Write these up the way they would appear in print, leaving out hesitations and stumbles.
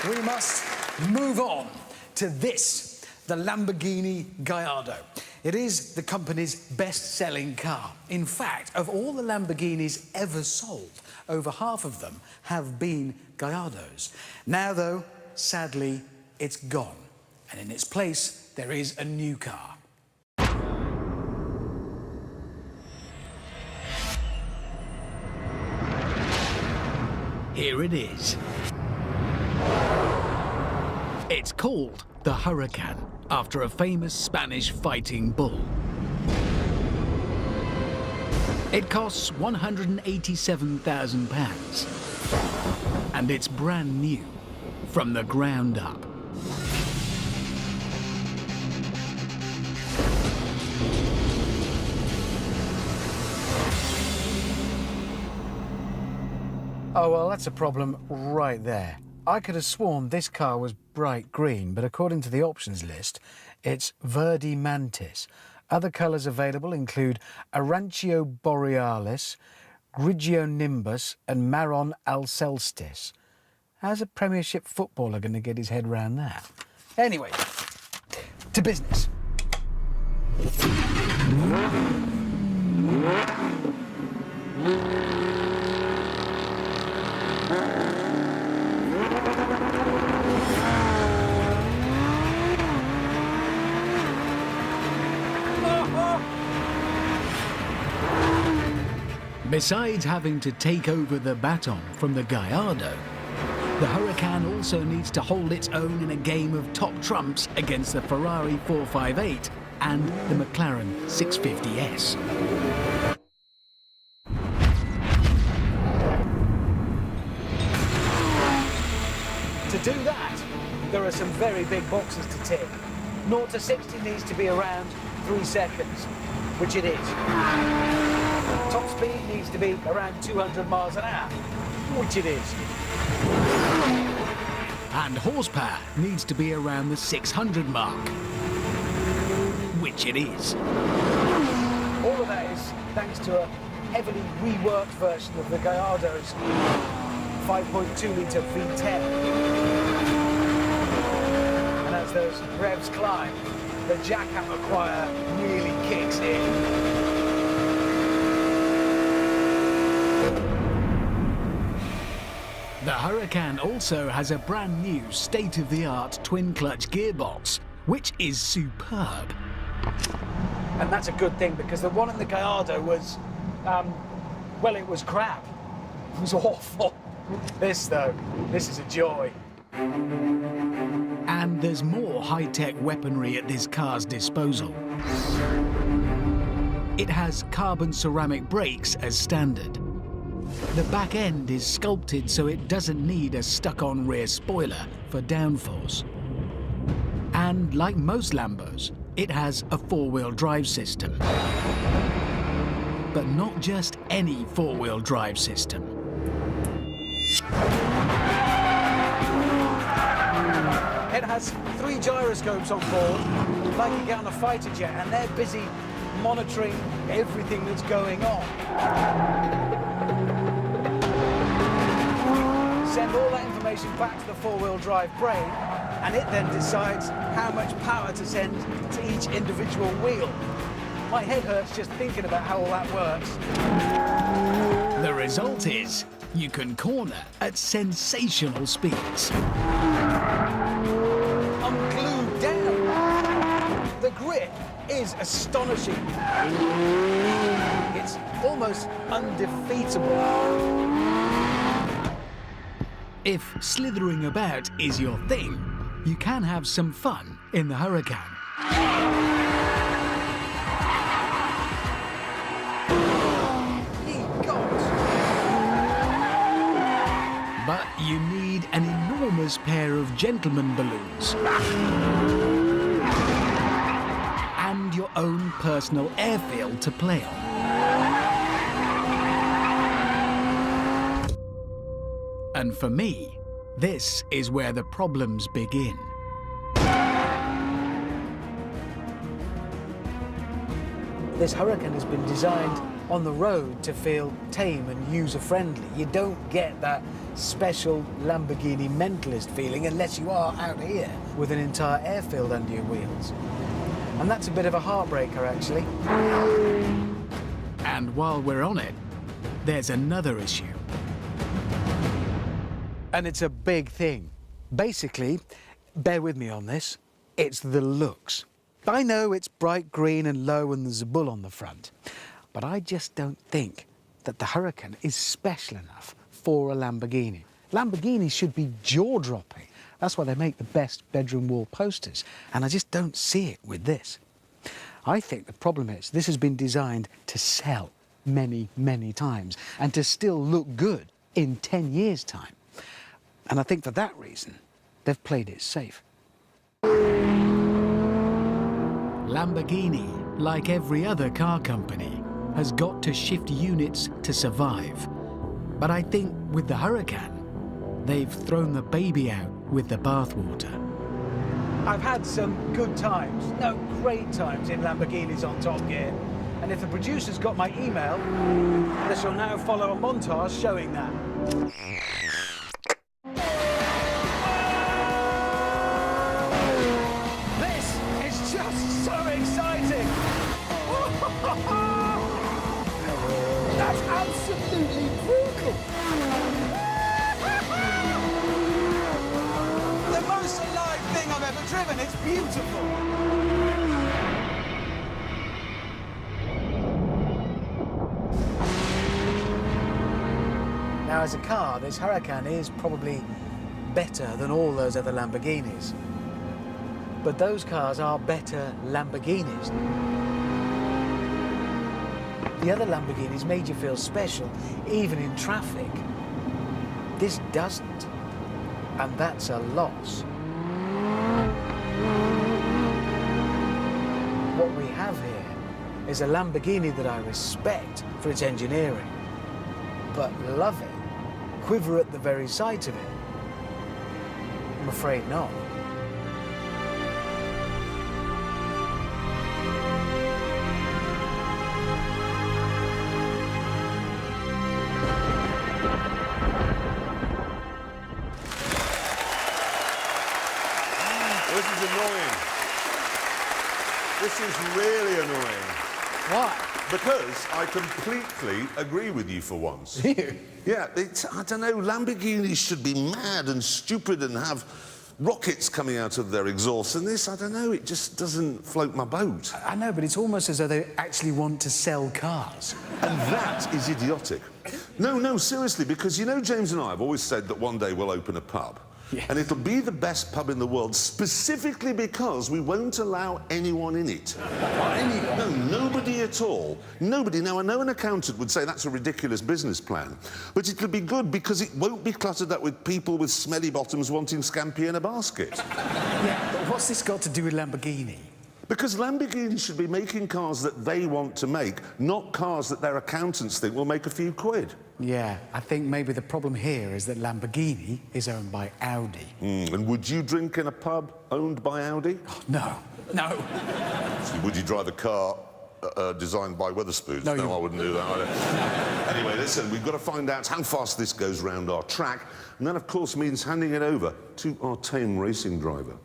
we must move on to this, the Lamborghini Gallardo. It is the company's best-selling car. In fact, of all the Lamborghinis ever sold, over half of them have been Gallardos. Now, though, sadly, it's gone. And in its place, there is a new car. Here it is. It's called the Huracan, after a famous Spanish fighting bull. It costs £187,000, and it's brand new, from the ground up. Oh, well, that's a problem right there. I could have sworn this car was bright green, but according to the options list, it's Verde Mantis. Other colours available include Arancio Borealis, Grigio Nimbus and Marron Alcestis. How's a Premiership footballer going to get his head round that? Anyway, to business. Besides having to take over the baton from the Gallardo, the Huracan also needs to hold its own in a game of top trumps against the Ferrari 458 and the McLaren 650S. To do that, there are some very big boxes to tick. 0 to 60 needs to be around 3 seconds, which it is. Top speed needs to be around 200 miles an hour, which it is. And horsepower needs to be around the 600 mark, which it is. All of that is thanks to a heavily reworked version of the Gallardo's 5.2-litre V10. And as those revs climb, the jackhammer choir really kicks in. The Huracan also has a brand new state-of-the-art twin-clutch gearbox, which is superb. And that's a good thing, because the one in the Gallardo was, well, it was crap. It was awful. This, though, this is a joy. And there's more high-tech weaponry at this car's disposal. It has carbon ceramic brakes as standard. The back end is sculpted so it doesn't need a stuck-on rear spoiler for downforce. And like most Lambos, it has a four-wheel drive system. But not just any four-wheel drive system. It has 3 gyroscopes on board, like you get on a fighter jet, and they're busy monitoring everything that's going on. Send all that information back to the four-wheel drive brain, and it then decides how much power to send to each individual wheel. My head hurts just thinking about how all that works. The result is, you can corner at sensational speeds. I'm glued down. The grip is astonishing. It's almost undefeatable. If slithering about is your thing, you can have some fun in the Huracan. But you need an enormous pair of gentleman balloons and your own personal airfield to play on. And for me, this is where the problems begin. This Huracan has been designed on the road to feel tame and user-friendly. You don't get that special Lamborghini mentalist feeling unless you are out here with an entire airfield under your wheels. And that's a bit of a heartbreaker, actually. And while we're on it, there's another issue. And it's a big thing. Basically, bear with me on this, it's the looks. I know it's bright green and low and there's a bull on the front, but I just don't think that the Huracan is special enough for a Lamborghini. Lamborghinis should be jaw-dropping. That's why they make the best bedroom wall posters, and I just don't see it with this. I think the problem is this has been designed to sell many, many times and to still look good in 10 years' time. And I think for that reason, they've played it safe. Lamborghini, like every other car company, has got to shift units to survive. But I think with the Huracan, they've thrown the baby out with the bathwater. I've had some good times, no, great times in Lamborghinis on Top Gear. And if the producers got my email, they shall now follow a montage showing that. This is just so exciting! That's absolutely brutal! The most alive thing I've ever driven, it's beautiful! Now, as a car, this Huracan is probably better than all those other Lamborghinis. But those cars are better Lamborghinis. The other Lamborghinis made you feel special, even in traffic. This doesn't, and that's a loss. What we have here is a Lamborghini that I respect for its engineering, but love it, quiver at the very sight of it. I'm afraid not. This is annoying. This is really annoying. Why? Because I completely agree with you for once. You? Yeah, I don't know, Lamborghinis should be mad and stupid and have rockets coming out of their exhaust, and this, I don't know, it just doesn't float my boat. I know, but it's almost as though they actually want to sell cars. And that is idiotic. No, seriously, because you know, James and I have always said that one day we'll open a pub. Yes. And it'll be the best pub in the world, specifically because we won't allow anyone in it. Anyone? No, nobody at all. Nobody. Now, I know an accountant would say that's a ridiculous business plan, but it'll be good because it won't be cluttered up with people with smelly bottoms wanting scampi in a basket. Yeah, but what's this got to do with Lamborghini? Because Lamborghini should be making cars that they want to make, not cars that their accountants think will make a few quid. Yeah, I think maybe the problem here is that Lamborghini is owned by Audi. And would you drink in a pub owned by Audi? Oh, no. So would you drive a car designed by Wetherspoons? No, I wouldn't do that either. Anyway, listen, we've got to find out how fast this goes round our track, and that, of course, means handing it over to our tame racing driver.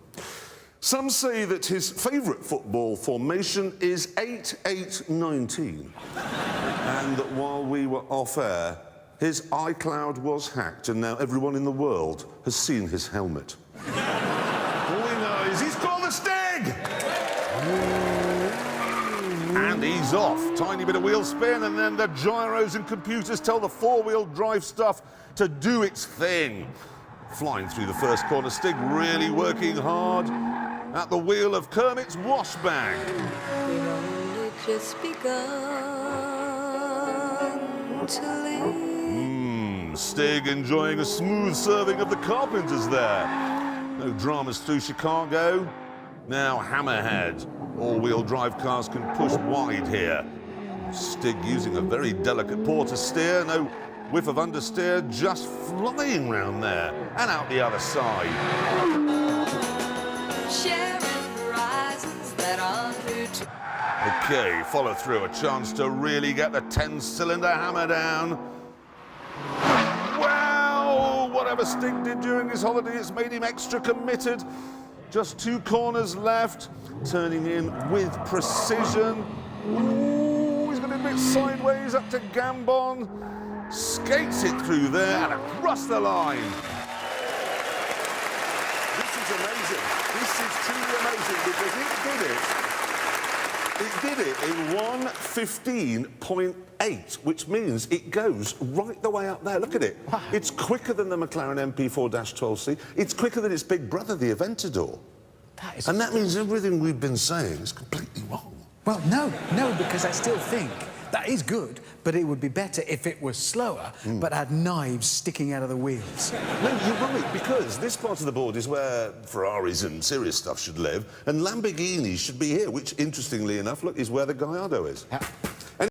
Some say that his favourite football formation is 8-8-19, and that while we were off air, his iCloud was hacked, and now everyone in the world has seen his helmet. All we know is he's called the Stig! And he's off. Tiny bit of wheel spin, and then the gyros and computers tell the four-wheel drive stuff to do its thing. Flying through the first corner, Stig really working hard at the wheel of Kermit's wash bag. We've only just begun to live. Stig enjoying a smooth serving of the Carpenters there. No dramas through Chicago. Now Hammerhead. All-wheel drive cars can push wide here. Stig using a very delicate paw to steer. No whiff of understeer, just flying round there and out the other side. Sharing horizons that are new to OK, follow through. A chance to really get the 10-cylinder hammer down. Well, whatever Stig did during his holiday, it's made him extra committed. Just 2 corners left. Turning in with precision. Ooh, he's going to bit sideways up to Gambon. Skates it through there and across the line. This is amazing. This is truly amazing because it did it in 1:15.8, which means it goes right the way up there. Look at it. Wow. It's quicker than the McLaren MP4-12C. It's quicker than its big brother, the Aventador. And that means everything we've been saying is completely wrong. Well, no, because I still think that is good, but it would be better if it was slower, but had knives sticking out of the wheels. No, you're right, because this part of the board is where Ferraris and serious stuff should live, and Lamborghinis should be here, which, interestingly enough, look, is where the Gallardo is. Yeah.